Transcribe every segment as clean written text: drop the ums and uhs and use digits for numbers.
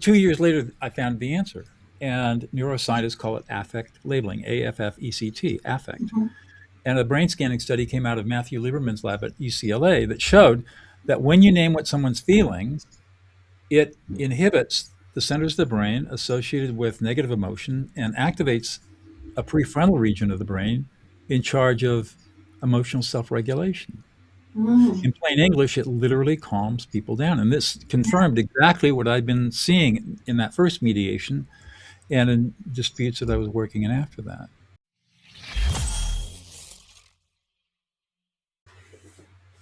2 years later, I found the answer. And neuroscientists call it affect labeling, AFFECT, affect. Mhm. And a brain scanning study came out of Matthew Lieberman's lab at UCLA that showed that when you name what someone's feeling, it inhibits the centers of the brain associated with negative emotion and activates a prefrontal region of the brain in charge of emotional self regulation. Mm. In plain English, it literally calms people down. And this confirmed exactly what I'd been seeing in that first mediation and in disputes that I was working in after that.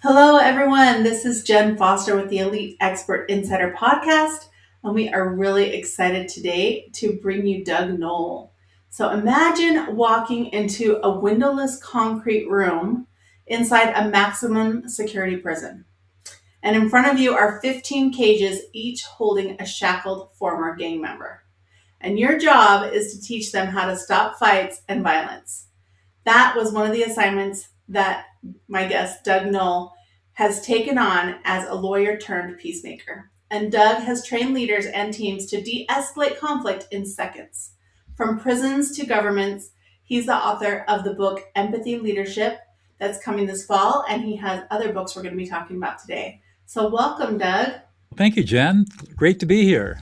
Hello, everyone. This is Jen Foster with the Elite Expert Insider Podcast, and we are really excited today to bring you Doug Knoll. So imagine walking into a windowless concrete room inside a maximum security prison. And in front of you are 15 cages, each holding a shackled former gang member. And your job is to teach them how to stop fights and violence. That was one of the assignments that my guest, Doug Knoll, has taken on as a lawyer turned peacemaker. And Doug has trained leaders and teams to de escalate conflict in seconds. From prisons to governments, he's the author of the book Empathy Leadership that's coming this fall, and he has other books we're going to be talking about today. So, welcome, Doug. Thank you, Jen. Great to be here.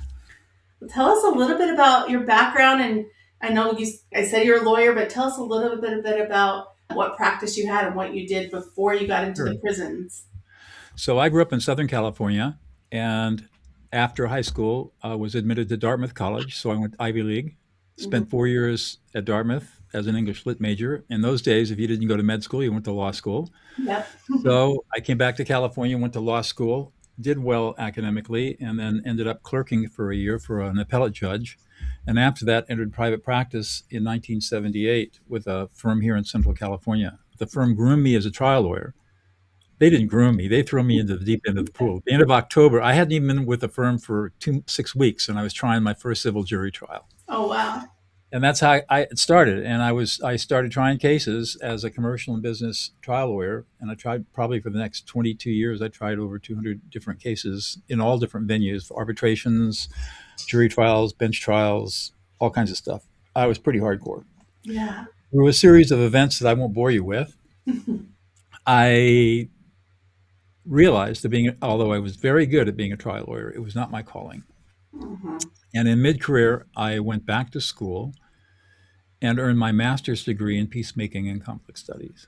Tell us a little bit about your background, and I know I said you're a lawyer, but tell us a little bit about what practice you had and what you did before you got into Sure. the prisons. So I grew up in Southern California, and after high school, I was admitted to Dartmouth College. So I went Ivy League, Hmm. spent 4 years at Dartmouth as an English lit major. In those days, if you didn't go to med school, you went to law school. Yep. So I came back to California, went to law school, did well academically, and then ended up clerking for a year for an appellate judge. And after that, entered private practice in 1978 with a firm here in Central California. The firm groomed me as a trial lawyer. They didn't groom me. They threw me into the deep end of the pool. At the end of October, I hadn't even been with the firm for 6 weeks, and I was trying my first civil jury trial. Oh, wow. And that's how I started. And I started trying cases as a commercial and business trial lawyer. And I tried probably for the next 22 years. I tried over 200 different cases in all different venues, arbitrations, jury trials, bench trials, all kinds of stuff. I was pretty hardcore. Yeah. Through a series of events that I won't bore you with, I realized that although I was very good at being a trial lawyer, it was not my calling. Hmm. And in mid-career, I went back to school and earned my master's degree in peacemaking and conflict studies.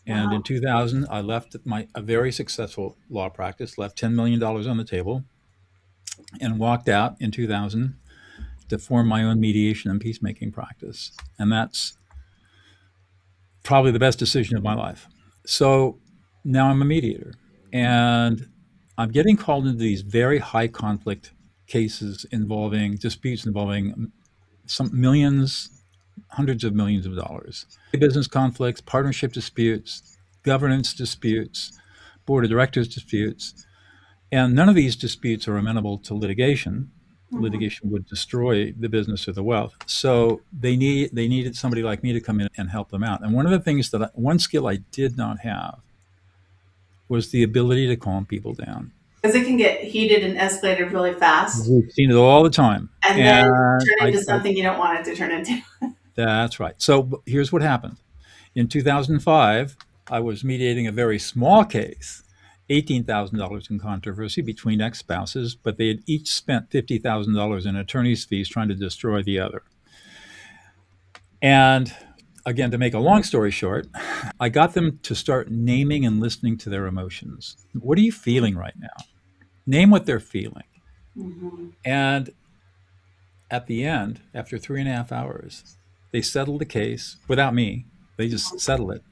And in Wow. 2000, I left a very successful law practice, left $10 million on the table, and walked out in 2000 to form my own mediation and peacemaking practice. And that's probably the best decision of my life. So now I'm a mediator, and I'm getting called into these very high conflict cases involving disputes involving some millions, hundreds of millions of dollars. Business conflicts, partnership disputes, governance disputes, board of directors disputes. And none of these disputes are amenable to litigation. Hmm. Litigation would destroy the business or the wealth. So they needed somebody like me to come in and help them out. And one of the things one skill I did not have was the ability to calm people down. Because it can get heated and escalated really fast We've seen it all the time. and then And turn into something you don't want it to turn into. that's right. So here's what happened. In 2005, I was mediating a very small case, $18,000 in controversy between ex spouses, but they had each spent $50,000 in attorney's fees trying to destroy the other. And again, to make a long story short, I got them to start naming and listening to their emotions. What are you feeling right now? Name what they're feeling. Hmm. And at the end, after 3.5 hours, they settled the case without me. They just settled it.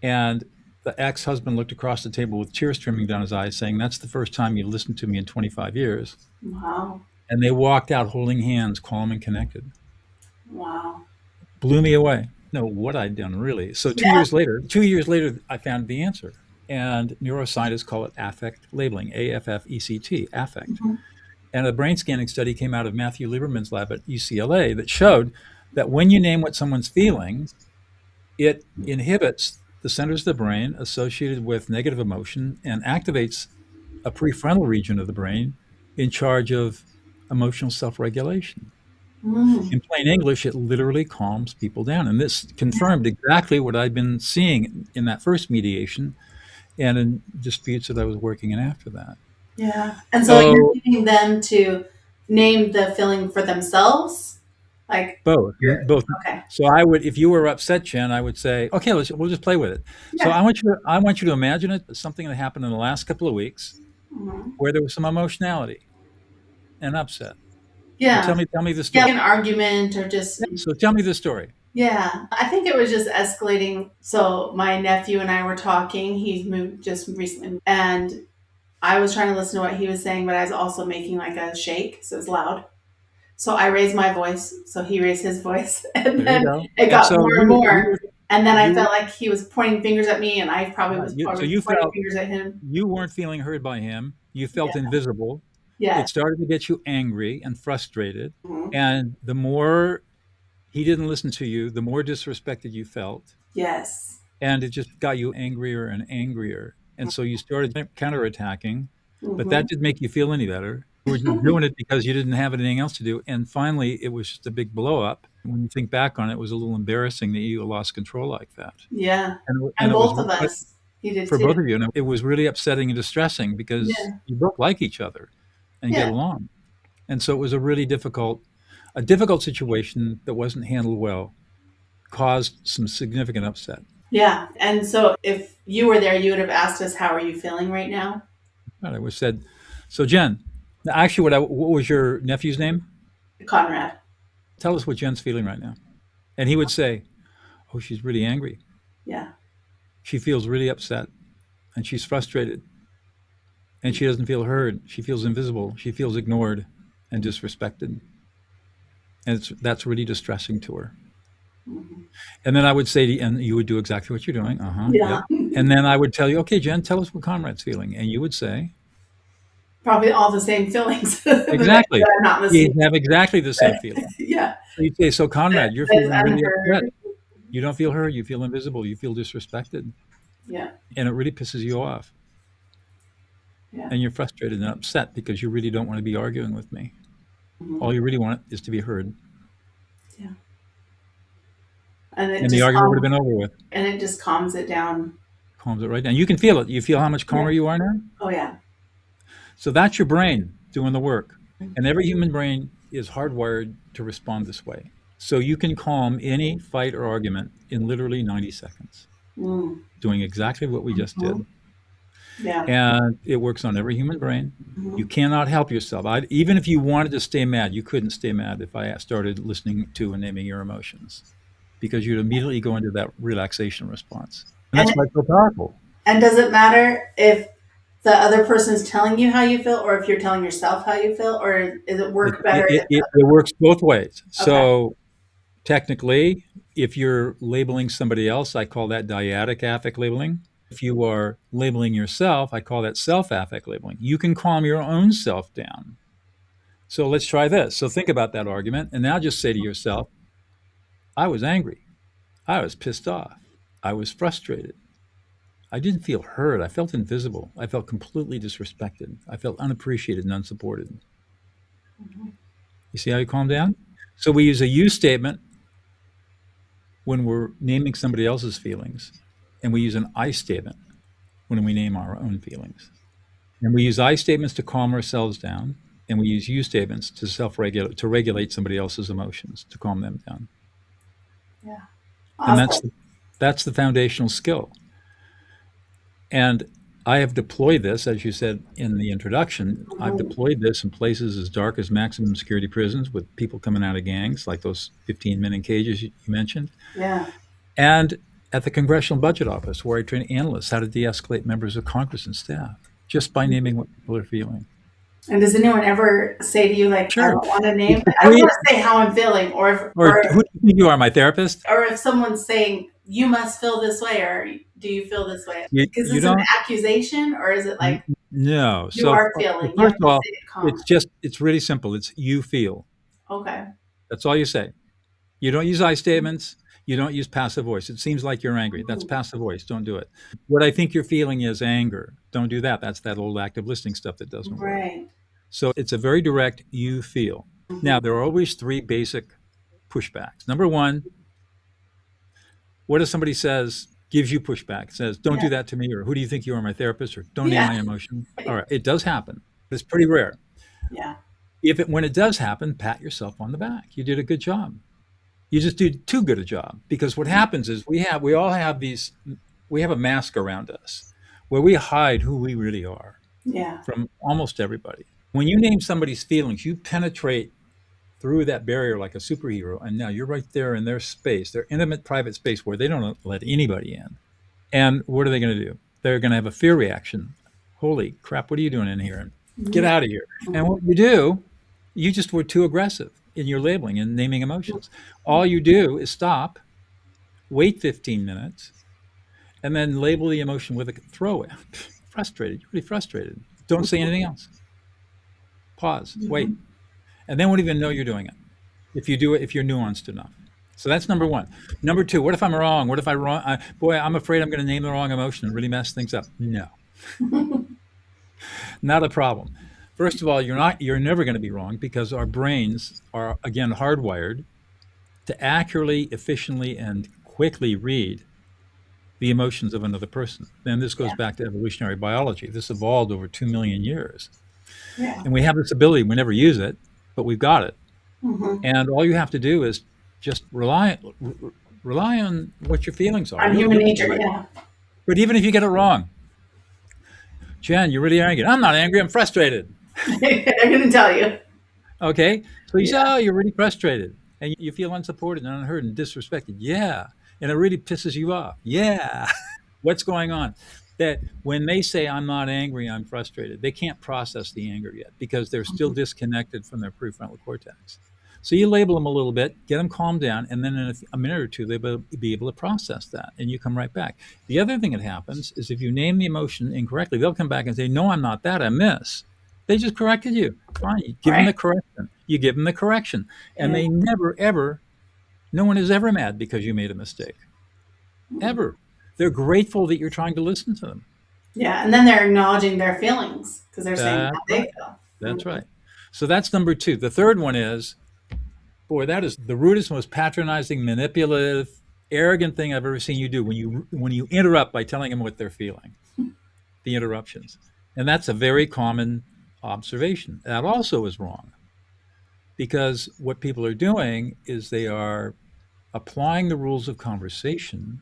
And the ex husband looked across the table with tears streaming down his eyes, saying, "That's the first time you listened to me in 25 years." Wow. And they walked out holding hands, calm and connected. Wow. Blew me away. No, what I'd done really. So two Yeah. years later, 2 years later, I found the answer. And neuroscientists call it affect labeling, AFFECT, affect. Hmm. And a brain scanning study came out of Matthew Lieberman's lab at UCLA that showed that when you name what someone's feeling, it inhibits the centers of the brain associated with negative emotion and activates a prefrontal region of the brain in charge of emotional self-regulation. Mm. In plain English, it literally calms people down. And this confirmed exactly what I'd been seeing in that first mediation and in disputes that I was working in after that. Yeah. And so you're So leaving them to name the feeling for themselves? Like, both, you're, both. okay. So I would, if you were upset, Jen, I would say, okay, we'll just play with it. So Yeah. I want you to imagine it something that happened in the last couple of weeks Mhm. where there was some emotionality and upset. And Yeah. tell me the Yeah. story. Like an argument or just, So tell me the story. yeah. I think it was just escalating. So my nephew and I were talking. He's moved just recently. And I was trying to listen to what he was saying, but I was also making like a shake. So it's loud. So I raised my voice. So he raised his voice. And There you then go. it And got so more and more. And then I you felt like he was pointing fingers at me, and I probably was so probably you pointing felt fingers at him. you weren't feeling heard by him. You felt Yeah. invisible. Yeah. It started to get you angry and frustrated. Mhm. And the more he didn't listen to you, the more disrespected you felt. Yes. And it just got you angrier and angrier. And so you started counterattacking, but that Mm-hmm. didn't make you feel any better. You were just doing it because you didn't have anything else to do. And finally, it was just a big blow up. When you think back on it, it was a little embarrassing that you lost control like that. Yeah. And And it was both of us. He did for too. both of you. And it was really upsetting and distressing because Yeah. you both like each other and get Yeah. along. And so it was a difficult situation that wasn't handled well, caused some significant upset. Yeah. And so if you were there, you would have asked us, how are you feeling right now? And I was said, so Jen, actually, what was your nephew's name? Conrad. Tell us what Jen's feeling right now. And he would say, oh, she's really angry. Yeah. She feels really upset and she's frustrated and she doesn't feel heard. She feels invisible. She feels ignored and disrespected. And that's really distressing to her. Mhm. And then I would say, and you would do exactly what you're doing. Yeah. Yep. And then I would tell you, okay, Jen, tell us what Conrad's feeling. And you would say, Probably all the same feelings that exactly. I'm not You listening. have exactly the same feeling. Yeah. So you'd say, so Conrad, you're That's feeling really upset. unheard. You don't feel heard. You feel invisible. You feel disrespected. Yeah. And it really pisses you off. Yeah. And you're frustrated and upset because you really don't want to be arguing with me. Mhm. All you really want is to be heard. Yeah. And it And the just argument would have been over with. calms it down. Calms it right down. You can feel it. You feel how much Yeah. calmer you are now? Oh yeah. So that's your brain doing the work. And every human brain is hardwired to respond this way. So you can calm any fight or argument in literally 90 seconds, Mm. doing exactly what we just Mhm. did. Yeah. And it works on every human brain. You Mhm. cannot help yourself. Even if you wanted to stay mad, you couldn't stay mad if I started listening to and naming your emotions because you'd immediately go into that relaxation response. And And that's why it's so powerful. and does it matter if the other person is telling you how you feel, or if you're telling yourself how you feel, or does it It, work it, better it, if it works both ways. okay. So technically, if you're labeling somebody else, I call that dyadic affect labeling. If you are labeling yourself, I call that self affect labeling. You can calm your own self down. So let's try this. So think about that argument and now just say to yourself, I was angry. I was pissed off. I was frustrated. I didn't feel heard. I felt invisible. I felt completely disrespected. I felt unappreciated and unsupported. Mhm. You see how you calm down? So we use a you statement when we're naming somebody else's feelings, and we use an I statement when we name our own feelings. And we use I statements to calm ourselves down, and we use you statements to self-regulate, to regulate somebody else's emotions, to calm them down. Yeah. And Awesome. that's the foundational skill. And I have deployed this, as you said in the introduction, I've Mhm. deployed this in places as dark as maximum security prisons with people coming out of gangs, like those 15 men in cages you mentioned, Yeah. and at the Congressional Budget Office, where I train analysts how to de-escalate members of Congress and staff, just by naming what people are feeling. And does anyone ever say to you like, I Sure. don't want to name, It's a I don't great, want to say how I'm feeling, or who do you think you are, my therapist? or if someone's saying you must feel this way, or do you feel this way? Is You this an don't, accusation, or is it like no. you So, are feeling? You have first to of all, say it calm. it's really simple. It's you feel. Okay. That's all you say. You don't use I statements. You don't use passive voice. It seems like you're angry. That's Mhm. passive voice. Don't do it. What I think you're feeling is anger. Don't do that. That's that old active listening stuff that doesn't work. Right. So it's a very direct you feel. Mm-hmm. Now, there are always three basic pushbacks. Number one, what if somebody says, gives you pushback, says, don't Yeah. do that to me, or who do you think you are, my therapist, or don't name Yeah. my emotion? All right, it does happen, but it's pretty rare. Yeah. When it does happen, pat yourself on the back. You did a good job. You just did too good a job, because what happens is we all have we have a mask around us where we hide who we really are Yeah. from almost everybody. When you name somebody's feelings, you penetrate through that barrier like a superhero, and now you're right there in their space, their intimate private space where they don't let anybody in. And what are they going to do? They're going to have a fear reaction. Holy crap, what are you doing in here? And get Yeah. out of here. And what you do, you just were too aggressive in your labeling and naming emotions. All you do is stop, wait 15 minutes, and then label the emotion with a throwaway. Frustrated. You're really frustrated. Don't say anything else. Pause. Wait. Mm-hmm. And they won't even know you're doing it if you do it, if you're nuanced enough. So that's number one. Number two, what if I'm wrong? What if I wrong? Boy, I'm afraid I'm going to name the wrong emotion and really mess things up. No, not a problem. First of all, you're never going to be wrong, because our brains are, again, hardwired to accurately, efficiently, and quickly read the emotions of another person. And this goes Yeah. back to evolutionary biology. This evolved over 2 million years. Yeah. And we have this ability, we never use it, but we've got it. Mm-hmm. And all you have to do is just rely on what your feelings are. On You'll human be nature, right. yeah. But even if you get it wrong, Jen, you're really angry. I'm not angry, I'm frustrated. They're going to tell you. Okay? So you say, Yeah. oh, you're really frustrated. And you feel unsupported and unheard and disrespected. Yeah. And it really pisses you off. Yeah. What's going on? That when they say, I'm not angry, I'm frustrated, they can't process the anger yet, because they're still disconnected from their prefrontal cortex. So you label them a little bit, get them calmed down, and then in a minute or two, they'll be able to process that, and you come right back. The other thing that happens is if you name the emotion incorrectly, they'll come back and say, no, I'm not that, I'm this. They just corrected you. Fine. You give them Right. the correction. You give them the correction. And Yeah. they never, ever, no one is ever mad because you made a mistake. Ever. They're grateful that you're trying to listen to them. Yeah. And then they're acknowledging their feelings because they're saying That's how they right. feel. That's Mhm. right. So that's number two. The third one is, boy, that is the rudest, most patronizing, manipulative, arrogant thing I've ever seen you do, when you interrupt by telling them what they're feeling. The interruptions. And that's a very common observation. That also is wrong, because what people are doing is they are applying the rules of conversation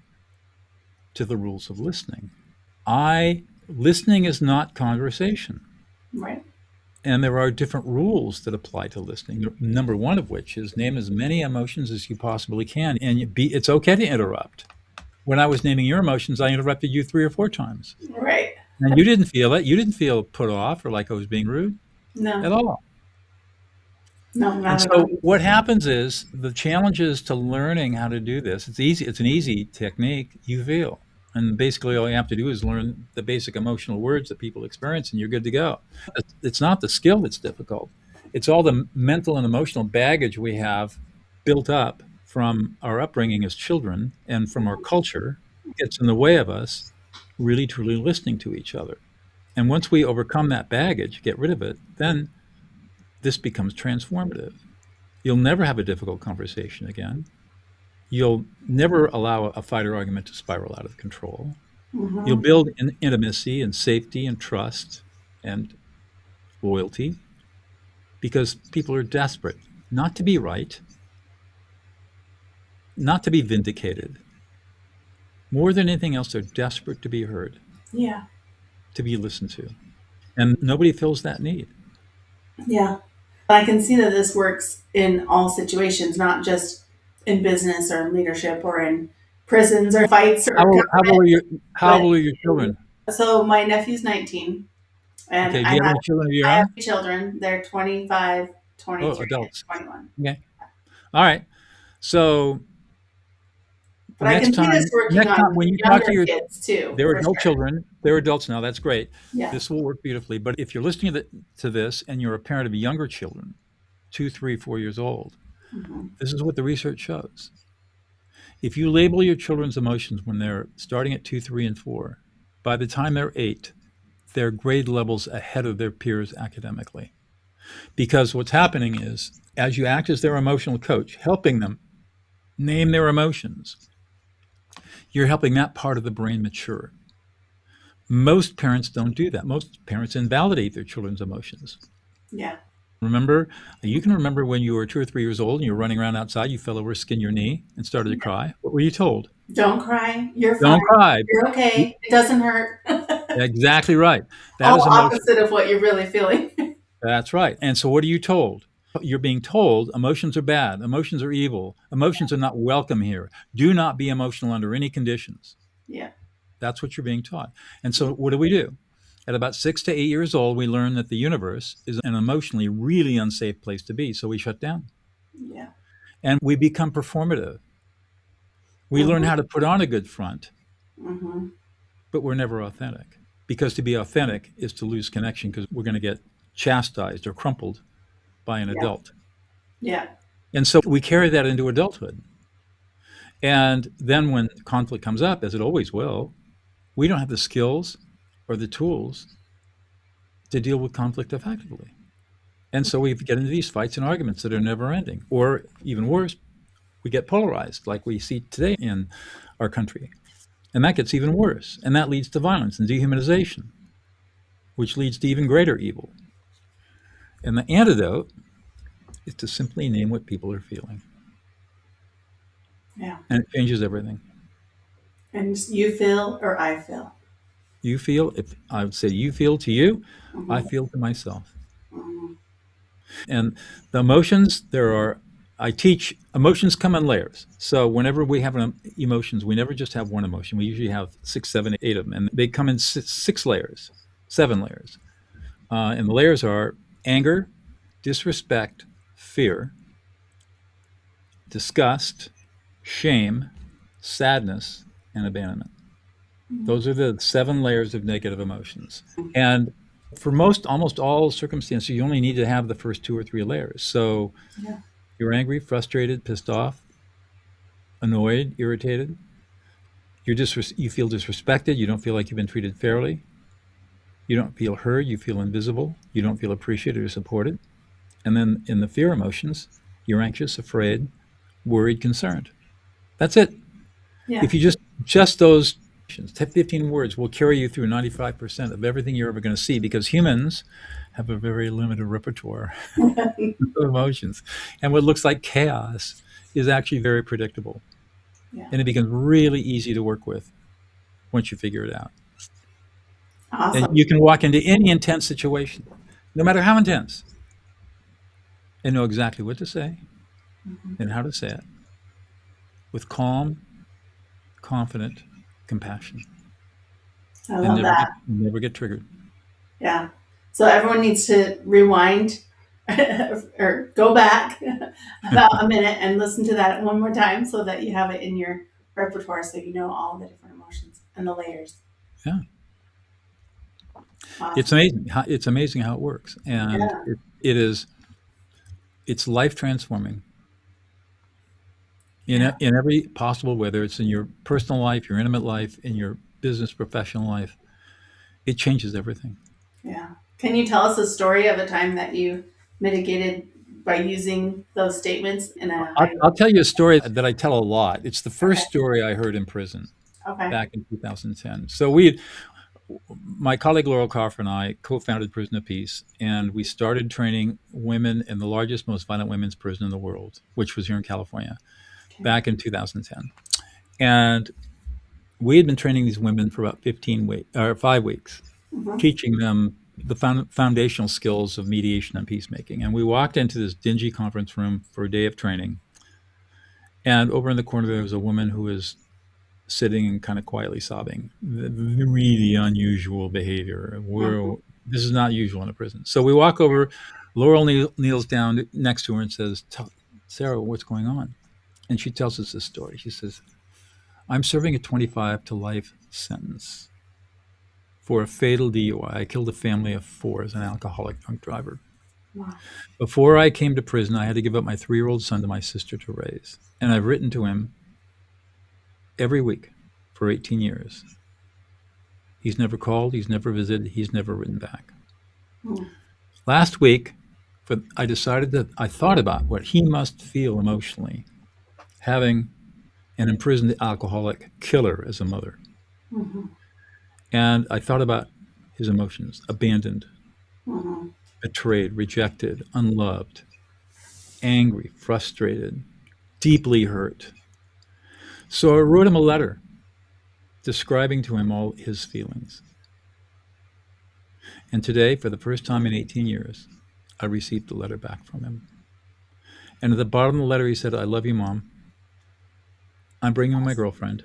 to the rules of listening. Listening is not conversation. Right. And there are different rules that apply to listening. Number one of which is name as many emotions as you possibly can, and it's okay to interrupt. When I was naming your emotions, I interrupted you 3 or 4 times, Right. and you didn't feel it. You didn't feel put off or like I was being rude No. at all. No, And not at all. so what happens is the challenges to learning how to do this. It's easy. It's an easy technique. You feel, and basically all you have to do is learn the basic emotional words that people experience, and you're good to go. It's not the skill that's difficult. It's all the mental and emotional baggage we have built up from our upbringing as children and from our culture gets in the way of us really truly listening to each other. And once we overcome that baggage, get rid of it, then this becomes transformative. You'll never have a difficult conversation again. You'll never allow a fight or argument to spiral out of control. You'll Mm-hmm. build intimacy and safety and trust and loyalty, because people are desperate not to be right, not to be vindicated. More than anything else, they're desperate to be heard, Yeah. to be listened to. And nobody fills that need. Yeah. I can see that this works in all situations, not just in business or in leadership or in prisons or fights or How old, how government, old are you? How but old are your children? so my nephew's 19 and Okay. Do you have any children of your I have own? children. They're 25, Oh, 23, and adults. 21. Okay. All right. So But I can see this working next time on when you talk to younger your, kids too, they're for adult sure. children, they're adults now. That's great. Yeah. This will work beautifully. But if you're listening to this and you're a parent of younger children, 2, 3, 4 years old, Hmm. this is what the research shows. If you label your children's emotions when they're starting at 2, 3, and 4, by the time they're 8, their grade levels ahead of their peers academically. Because what's happening is, as you act as their emotional coach, helping them name their emotions, you're helping that part of the brain mature. Most parents don't do that. Most parents invalidate their children's emotions. Yeah. Remember, you can remember when you were 2 or 3 years old and you were running around outside, you fell over, skinned your knee, and started to cry. What were you told? Don't cry. You're fine. Don't cry. You're okay. It doesn't hurt. Exactly right. That All is emotion. opposite of what you're really feeling. That's right. And so what are you told? You're being told emotions are bad. Emotions are evil. Emotions are not welcome here. Do not be emotional under any conditions. Yeah. That's what you're being taught. And so what do? At about 6 to 8 years old, we learn that the universe is an emotionally really unsafe place to be. So we shut down. Yeah. And we become performative. We learn how to put on a good front, but we're never authentic. Because to be authentic is to lose connection, because we're going to get chastised or crumpled by an adult. Yeah. And so we carry that into adulthood. And then when conflict comes up, as it always will, we don't have the skills or the tools to deal with conflict effectively. And so we get into these fights and arguments that are never ending. Or even worse, we get polarized like we see today in our country. And that gets even worse. And that leads to violence and dehumanization, which leads to even greater evil. And the antidote is to simply name what people are feeling. Yeah. And it changes everything. And you feel or I feel. You feel, if I would say you feel to you, I feel to myself. And the emotions, I teach emotions come in layers. So whenever we have emotions, we never just have one emotion. We usually have 6, 7, 8 of them. And they come in 6 layers, 7 layers. And the layers are anger, disrespect, fear, disgust, shame, sadness, and abandonment. Those are the 7 layers of negative emotions. And for almost all circumstances, you only need to have the first 2 or 3 layers. So you're angry, frustrated, pissed off, annoyed, irritated. You feel disrespected. You don't feel like you've been treated fairly. You don't feel heard. You feel invisible. You don't feel appreciated or supported. And then in the fear emotions, you're anxious, afraid, worried, concerned. That's it. Yeah. If you just those 15 words will carry you through 95% of everything you're ever going to see, because humans have a very limited repertoire of emotions. And what looks like chaos is actually very predictable. Yeah. And it becomes really easy to work with once you figure it out. Awesome. And you can walk into any intense situation, no matter how intense, and know exactly what to say and how to say it with calm, confident compassion. I love that. Never get triggered. Yeah. So everyone needs to rewind or go back about a minute and listen to that one more time so that you have it in your repertoire, so you know all the different emotions and the layers. Yeah. Awesome. It's amazing how it works. And it's life transforming in every possible, whether it's in your personal life, your intimate life, in your business, professional life. It changes everything. Yeah. Can you tell us a story of a time that you mitigated by using those statements in a I'll tell you a story that I tell a lot. It's the first story I heard in prison back in 2010. So my colleague Laurel Coffer and I co-founded Prison of Peace, and we started training women in the largest, most violent women's prison in the world, which was here in California, back in 2010. And we had been training these women for about 5 weeks, teaching them the foundational skills of mediation and peacemaking. And we walked into this dingy conference room for a day of training. And over in the corner, there was a woman who was sitting and kind of quietly sobbing. Really unusual behavior. This is not usual in a prison. So we walk over. Laurel kneels down next to her and says, Sarah, what's going on? And she tells us this story. She says, I'm serving a 25 to life sentence for a fatal DUI. I killed a family of 4 as an alcoholic drunk driver. Wow. Before I came to prison, I had to give up my 3-year-old son to my sister to raise. And I've written to him every week for 18 years. He's never called, he's never visited, he's never written back. Last week, But I thought about what he must feel emotionally having an imprisoned alcoholic killer as a mother. Mhm. And I thought about his emotions: abandoned, Mhm. betrayed, rejected, unloved, angry, frustrated, deeply hurt. So I wrote him a letter describing to him all his feelings. And today, for the first time in 18 years, I received a letter back from him. And at the bottom of the letter, he said, "I love you, Mom. I'm bringing my girlfriend,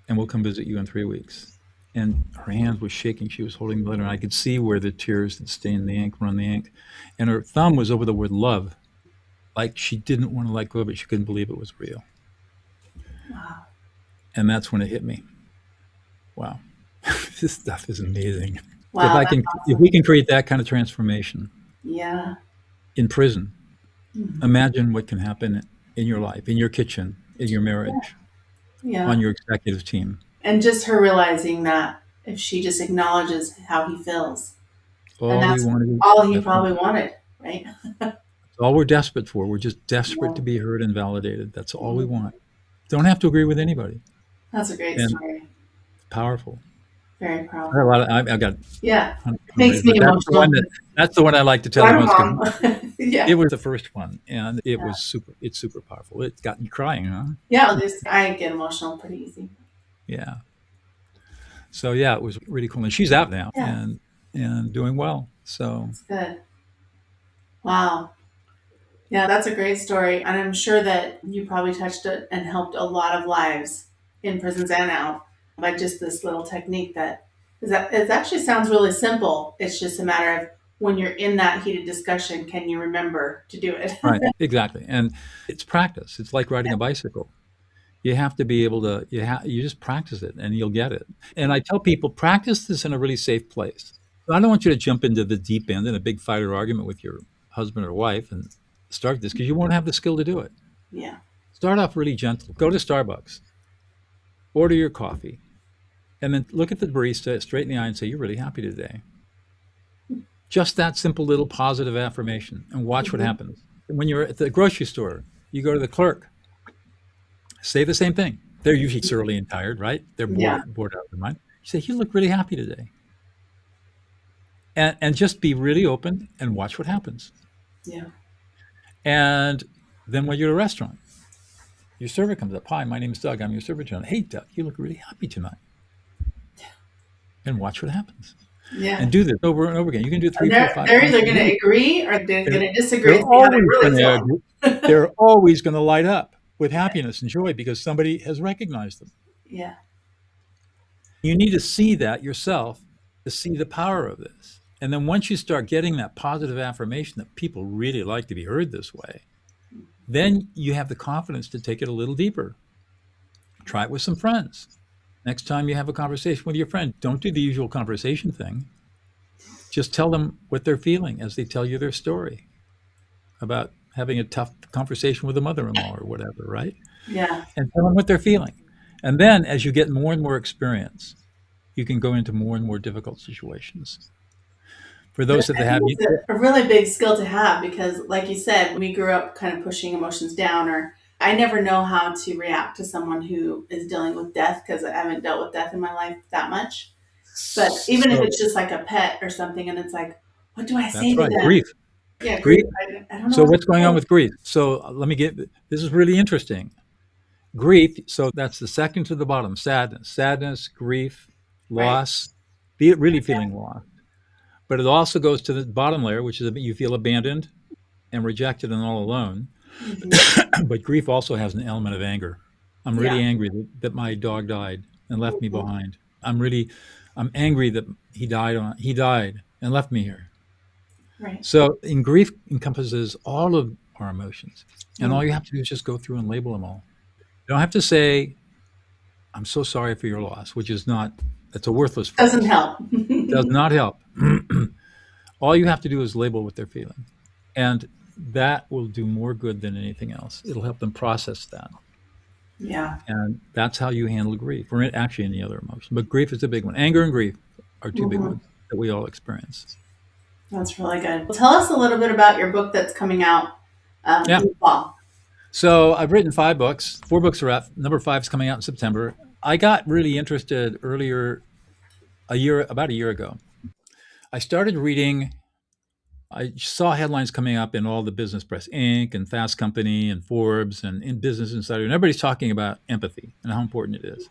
and we'll come visit you in 3 weeks." And her hand was shaking. She was holding the letter, and I could see where the tears had stained the ink, run the ink. And her thumb was over the word love, like she didn't want to let go of it. She couldn't believe it was real. Wow. And that's when it hit me. Wow, this stuff is amazing. Wow, that's If awesome. we can create that kind of transformation Yeah. in prison, Mhm. imagine what can happen in your life, in your kitchen, in your marriage, Yeah. on your executive team. And just her realizing that if she just acknowledges how he feels, and All we that's want to do, all he that's probably wanted, right? all we're desperate for. We're just desperate Yeah. to be heard and validated. That's all we Mhm. want. Don't have to agree with anybody. That's a great And story. it's powerful. Very I got a powerful. lot of, I've got Yeah. hundreds of Makes stories, me but emotional. that's the one I like to tell the What a most because mom. Yeah. it was the first one, and Yeah. it's super powerful. It got you crying, huh? Yeah. I get emotional pretty easy. Yeah. So yeah, it was really cool, and she's out now Yeah. and doing well. So That's good. Wow. Yeah, that's a great story. And I'm sure that you probably touched it and helped a lot of lives in prisons and out by just this little technique that it actually sounds really simple. It's just a matter of when you're in that heated discussion, can you remember to do it? right, exactly, and it's practice. It's like riding a bicycle. You have to be able to. You just practice it, and you'll get it. And I tell people, practice this in a really safe place. I don't want you to jump into the deep end in a big fight or argument with your husband or wife and start this because you won't have the skill to do it. Yeah. Start off really gentle. Go to Starbucks, order your coffee, and then look at the barista straight in the eye and say, "You're really happy today." Just that simple little positive affirmation, and watch what Mhm. happens. When you're at the grocery store, you go to the clerk, say the same thing. They're usually surly and tired, right? They're Yeah. bored out of their mind. You say, "You look really happy today," and just be really open and watch what happens. Yeah. And then when you're at a restaurant, your server comes up. "Hi, my name is Doug. I'm your server tonight." "Hey, Doug, you look really happy tonight," and watch what happens. Yeah. And do this over and over again. You can do it And three, four, five they're times either a going to week. agree or they're They're, going to disagree they're and see how they always really going to feel. they're always going to light up with happiness and joy because somebody has recognized them. Yeah. You need to see that yourself to see the power of this. And then once you start getting that positive affirmation that people really like to be heard this way, then you have the confidence to take it a little deeper. Try it with some friends. Next time you have a conversation with your friend, don't do the usual conversation thing. Just tell them what they're feeling as they tell you their story about having a tough conversation with a mother-in-law or whatever, right? Yeah. And tell them what they're feeling. And then as you get more and more experience, you can go into more and more difficult situations. For But those that I think have you, it's a really big skill to have because, like you said, we grew up kind of pushing emotions down, or I never know how to react to someone who is dealing with death because I haven't dealt with death in my life that much. But even if so it's just like a pet or something, and it's like, what do I say that's to right, them? grief, Yeah, grief. grief. I don't know So what to what's going on say. with grief? So let me get, this is really interesting. Grief, so that's the second to the bottom, sadness, grief, Right. loss, be it really feeling lost. But it also goes to the bottom layer, which is you feel abandoned and rejected and all alone. Hmm. But grief also has an element of anger. I'm Yeah. really angry that my dog died and left me Hmm. behind. I'm angry that he died and left me here. Right. So in grief encompasses all of our emotions. And Mm. all you have to do is just go through and label them all. You don't have to say, "I'm so sorry for your loss," which is not, that's a worthless Doesn't phrase. help. Does not help. All you have to do is label what they're feeling. And that will do more good than anything else. It'll help them process that. Yeah. And that's how you handle grief, or actually any other emotion. But grief is a big one. Anger and grief are two big Hmm. ones that we all experience. That's really good. Tell us a little bit about your book that's coming out Yeah. in the fall. So I've written 5 books. 4 books are out. Number 5 is coming out in September. I got really interested earlier, about a year ago. I started reading. I saw headlines coming up in all the business press, Inc. and Fast Company and Forbes and in Business Insider, and everybody's talking about empathy and how important it is.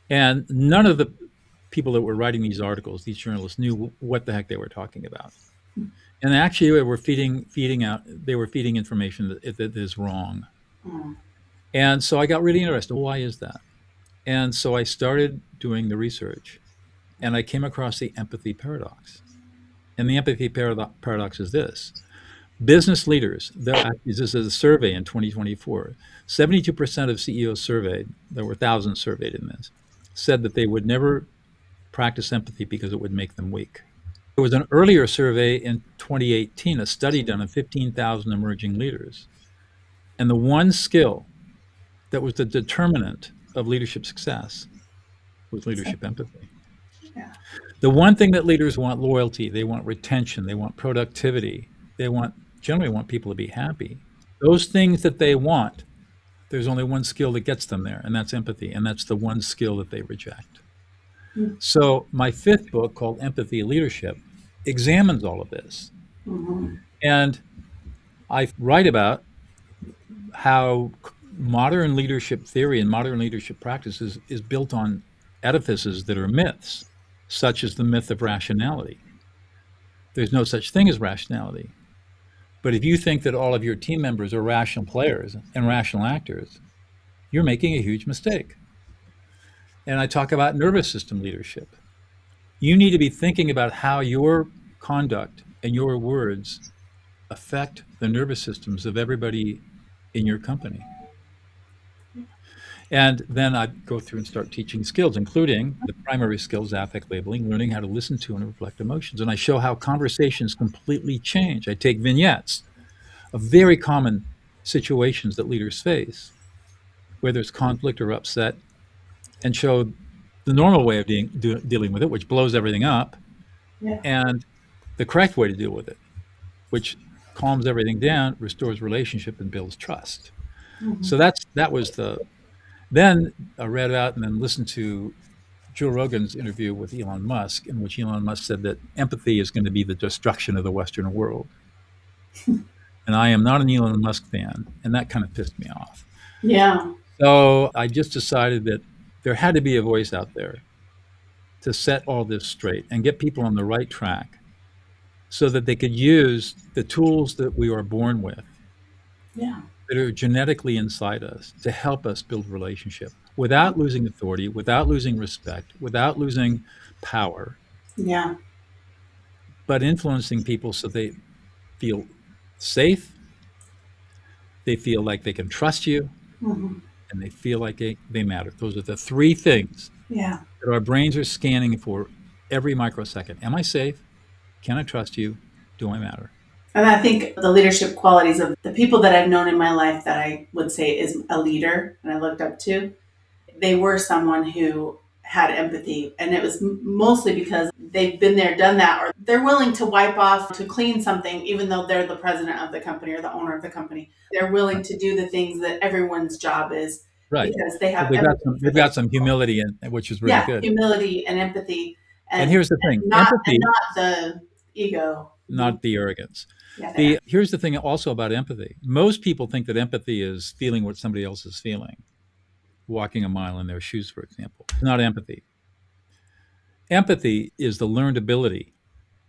And none of the people that were writing these articles, these journalists, knew what the heck they were talking about. And actually, they were feeding information that is wrong. Mm. And so I got really interested. Why is that? And so I started doing the research, and I came across the empathy paradox. And the empathy paradox is this: business leaders, this is a survey in 2024, 72% of CEOs surveyed, there were thousands surveyed in this, said that they would never practice empathy because it would make them weak. There was an earlier survey in 2018, a study done on 15,000 emerging leaders. And the one skill that was the determinant of leadership success was leadership empathy. Yeah. The one thing that leaders want: loyalty, they want retention, they want productivity, they generally want people to be happy. Those things that they want, there's only one skill that gets them there, and that's empathy, and that's the one skill that they reject. Mm. So my 5th book, called Empathy Leadership, examines all of this. Mhm. And I write about how modern leadership theory and modern leadership practices is built on edifices that are myths, such as the myth of rationality. There's no such thing as rationality. But if you think that all of your team members are rational players and rational actors, you're making a huge mistake. And I talk about nervous system leadership. You need to be thinking about how your conduct and your words affect the nervous systems of everybody in your company. And then I go through and start teaching skills, including the primary skills, affect labeling, learning how to listen to and reflect emotions. And I show how conversations completely change. I take vignettes of very common situations that leaders face, where there's conflict or upset, and show the normal way of dealing with it, which blows everything up, Yeah. and the correct way to deal with it, which calms everything down, restores relationship, and builds trust. So Mhm. that was the. Then I read about and then listened to Joe Rogan's interview with Elon Musk, in which Elon Musk said that empathy is going to be the destruction of the Western world. And I am not an Elon Musk fan, and that kind of pissed me off. Yeah. So I just decided that there had to be a voice out there to set all this straight and get people on the right track so that they could use the tools that we are born with, Yeah. that are genetically inside us, to help us build relationship without losing authority, without losing respect, without losing power, Yeah. but influencing people so they feel safe, they feel like they can trust you, Mhm. and they feel like they matter. Those are the 3 things Yeah. that our brains are scanning for every microsecond. Am I safe? Can I trust you? Do I matter? And I think the leadership qualities of the people that I've known in my life that I would say is a leader and I looked up to, they were someone who had empathy. And it was mostly because they've been there, done that, or they're willing to wipe off, to clean something, even though they're the president of the company or the owner of the company. They're willing to do the things that everyone's job is Right. because they Well, have empathy for they've those got some people. humility, which is really Yeah, good. humility and empathy, And and here's the thing: and empathy, not the ego. not the arrogance. Yeah, there. Here's the thing also about empathy. Most people think that empathy is feeling what somebody else is feeling, walking a mile in their shoes, for example. It's not empathy. Empathy is the learned ability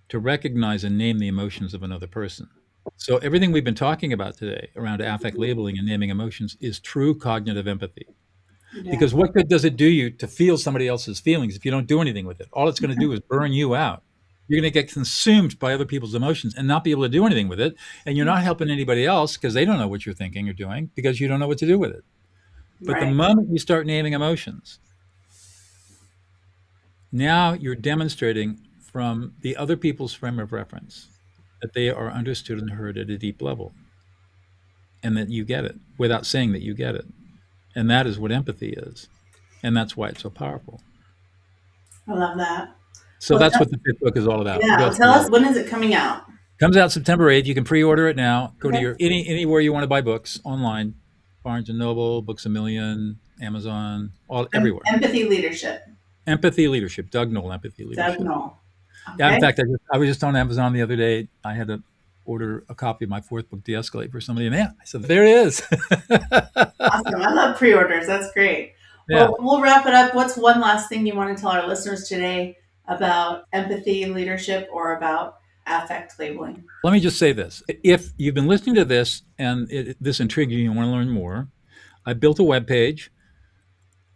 to recognize and name the emotions of another person. So everything we've been talking about today around affect labeling and naming emotions is true cognitive empathy. Yeah. Because what good does it do you to feel somebody else's feelings if you don't do anything with it? All it's going to do is burn you out. You're going to get consumed by other people's emotions and not be able to do anything with it. And you're not helping anybody else because they don't know what you're thinking or doing because you don't know what to do with it. But the Right. moment you start naming emotions, now you're demonstrating from the other people's frame of reference that they are understood and heard at a deep level and that you get it without saying that you get it. And that is what empathy is. And that's why it's so powerful. I love that. So that's what the fifth book is all about. Yeah, well, tell us, when is it coming out? Comes out September 8th. You can pre-order it now. Go to your anywhere you want to buy books online, Barnes and Noble, Books a Million, Amazon, everywhere. Empathy Leadership. Empathy Leadership. Doug Knoll, Empathy Leadership. Doug Knoll. Okay. Yeah, in fact, I was just on Amazon the other day. I had to order a copy of my fourth book, De-escalate, for somebody, and I said, there it is. Awesome. I love pre-orders. That's great. Yeah. Well, we'll wrap it up. What's one last thing you want to tell our listeners today about empathy leadership or about affect labeling? Let me just say this. If you've been listening to this and this intrigued you and you want to learn more, I built a webpage.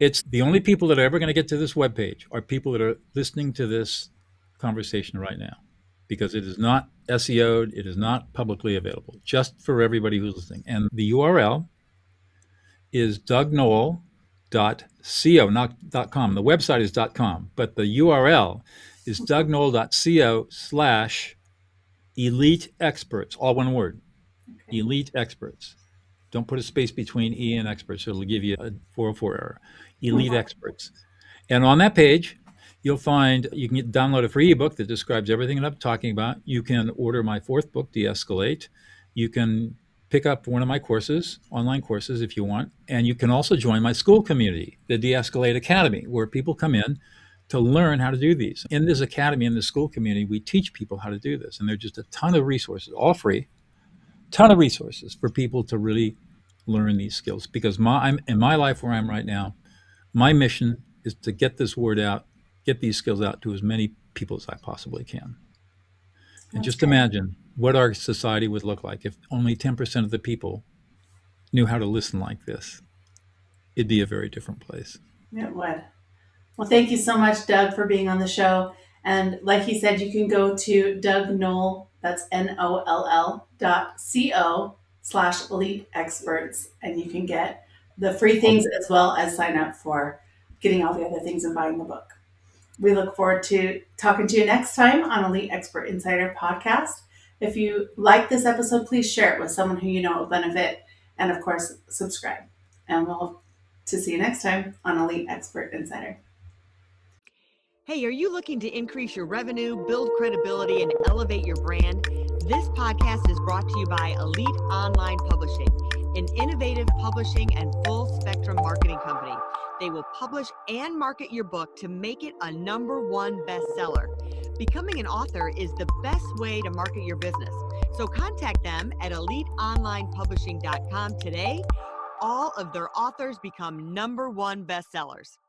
It's the only people that are ever going to get to this webpage are people that are listening to this conversation right now, because it is not SEO'd, it is not publicly available, just for everybody who's listening. And the URL is dougknoll.co, not .com. The website is .com, but the URL is dougknoll.co/elite experts, all one word, okay. Elite experts. Don't put a space between E and experts, so it'll give you a 404 error. Elite experts. And on that page, you'll find you can download a free ebook that describes everything that I'm talking about. You can order my fourth book, De-escalate. You can pick up one of my courses, online courses, if you want. And you can also join my school community, the De-escalate Academy, where people come in to learn how to do these. In this academy, in the school community, we teach people how to do this. And there's just a ton of resources, all free, ton of resources for people to really learn these skills. Because I'm in my life where I'm right now, my mission is to get this word out, get these skills out to as many people as I possibly can. And just imagine what our society would look like if only 10% of the people knew how to listen like this. It'd be a very different place. It would. Well, thank you so much, Doug, for being on the show. And like he said, you can go to Doug Knoll, that's NOLL.co/elite experts, and you can get the free things as well as sign up for getting all the other things and buying the book. We look forward to talking to you next time on Elite Expert Insider Podcast. If you like this episode, please share it with someone who you know will benefit. And of course, subscribe. And we'll hope to see you next time on Elite Expert Insider. Hey, are you looking to increase your revenue, build credibility, and elevate your brand? This podcast is brought to you by Elite Online Publishing, an innovative publishing and full-spectrum marketing company. They will publish and market your book to make it a #1 bestseller. Becoming an author is the best way to market your business. So contact them at eliteonlinepublishing.com today. All of their authors become #1 bestsellers.